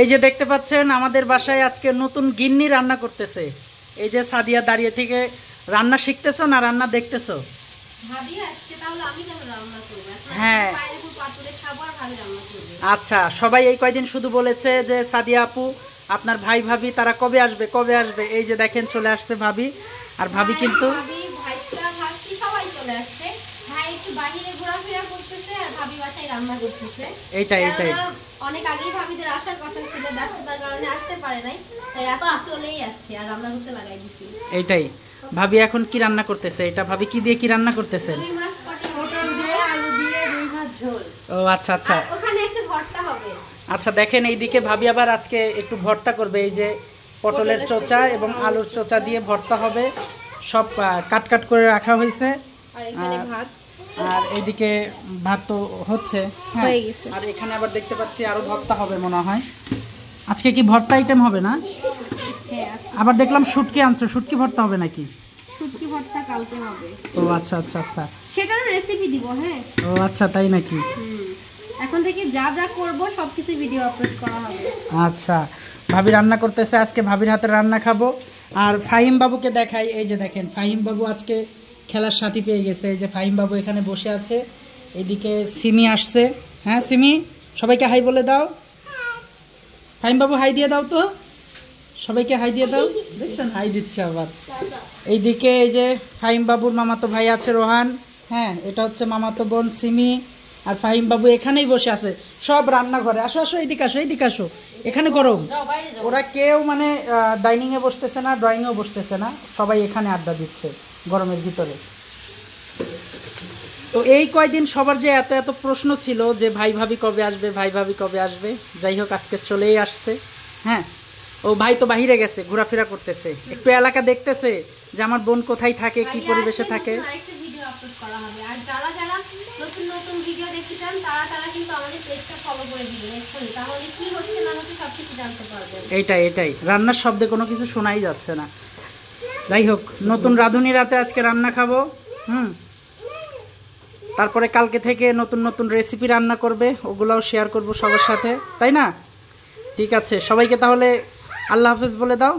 এই যে দেখতে পাচ্ছেন আমাদের বাসায় আজকে নতুন গিন্নি রান্না করতেছে। এই যে সাদিয়া দাঁড়িয়ে থেকে রান্না শিখতেছো না রান্না দেখতেছো? হ্যাঁ আচ্ছা, সবাই এই কয়দিন শুধু বলেছে যে সাদিয়া আপু আপনার ভাই ভাবি তারা কবে আসবে কবে আসবে। এই যে দেখেন চলে আসছে ভাবি। আর ভাবি কিন্তু এইটাই এইটাই অনেক আগেই ভাবিদের আসার কথা ছিল, ব্যস্ততার কারণে আসতে পারে নাই, তাই আজকে চলেই আসছে আর রান্না করতে লাগাই দিছি। এইটাই ভাবি এখন কি রান্না করতেছে? এটা ভাবি কি দিয়ে কি রান্না করতেছে? রুই মাছ পটল দিয়ে আলু দিয়ে রুই মাছ ঝোল। ও আচ্ছা আচ্ছা, ওখানে একটা ভর্তা হবে। আচ্ছা দেখেন এইদিকে ভাবি আবার আজকে একটু ভর্তা করবে। এই যে পটলের চোচা এবং আলুর চোচা দিয়ে ভর্তা হবে, সব কাট কাট করে রাখা হয়েছে। আর এখানে ভাত, আর এইদিকে ভাত তো হচ্ছে হয়ে গেছে। আর এখানে আবার দেখতে পাচ্ছি আরো ভর্তা হবে মনে হয়। আজকে কি ভর্তা আইটেম হবে না? হ্যাঁ আবার দেখলাম শুটকি আনছো, শুটকি ভর্তা হবে নাকি? শুটকি ভর্তা কালকে হবে। ও আচ্ছা আচ্ছা আচ্ছা, সেটারও রেসিপি দিব। হ্যাঁ ও আচ্ছা তাই নাকি? এখন থেকে যা যা করব সবকিছু ভিডিও আপলোড করা হবে। আচ্ছা, ভাবি রান্না করতেছে, আজকে ভাবির হাতে রান্না খাবো। আর ফাহিম বাবুকে দেখাই, এই যে দেখেন ফাহিম বাবু আজকে খেলার সাথী পেয়ে গেছে। এই যে ফাহিম বাবু এখানে বসে আছে, এদিকে সিমি আসছে। হ্যাঁ সিমি, সবাইকে হাই বলে দাও। ফাহিম বাবু হাই দিয়ে দাও তো, সবাইকে হাই দিয়ে দাও। দেখছেন হাই দিচ্ছে আবার। এইদিকে এই যে ফাহিম বাবুর মামাতো ভাই আছে রোহান। হ্যাঁ এটা হচ্ছে মামাতো বোন সিমি। আর ফাহিম বাবু এখানেই বসে আছে, সব রান্নাঘরে। আসো আসো এইদিকে আসো, এইদিকে আসো। এখানে গরম, ওরা কেউ মানে ডাইনিংয়ে বসতেছে না, ড্রয়িংয়েও বসতেছে না, সবাই এখানে আড্ডা দিচ্ছে গরমের ভিতরে। তো এই কয়দিন সবার যে এত এত প্রশ্ন ছিল যে ভাই ভাবি কবে আসবে, ভাই ভাবি কবে আসবে, যাই হোক আজকে চলেই আসছে। হ্যাঁ ও ভাই তো বাহিরে গেছে, ঘোরাফেরা করতেছে, একটু এলাকা দেখতেছে যে আমার বোন কোথায় থাকে, কি পরিবেশে থাকে। আর যারা যারা নতুন নতুন ভিডিও দেখতে চান তারা কিন্তু আমাদের পেজটা ফলো করে দিবেন, তাহলে কি হচ্ছে না হচ্ছে সবকিছু জানতে পারবেন। এইটাই রান্নার শব্দে কোনো কিছু শোনাই যাচ্ছে না। যাই হোক নতুন রাঁধুনি রাতে আজকে রান্না খাবো। তারপরে কালকে থেকে নতুন নতুন রেসিপি রান্না করবে, ওগুলাও শেয়ার করব সবার সাথে, তাই না? ঠিক আছে, সবাইকে তাহলে আল্লাহ হাফেজ বলে দাও।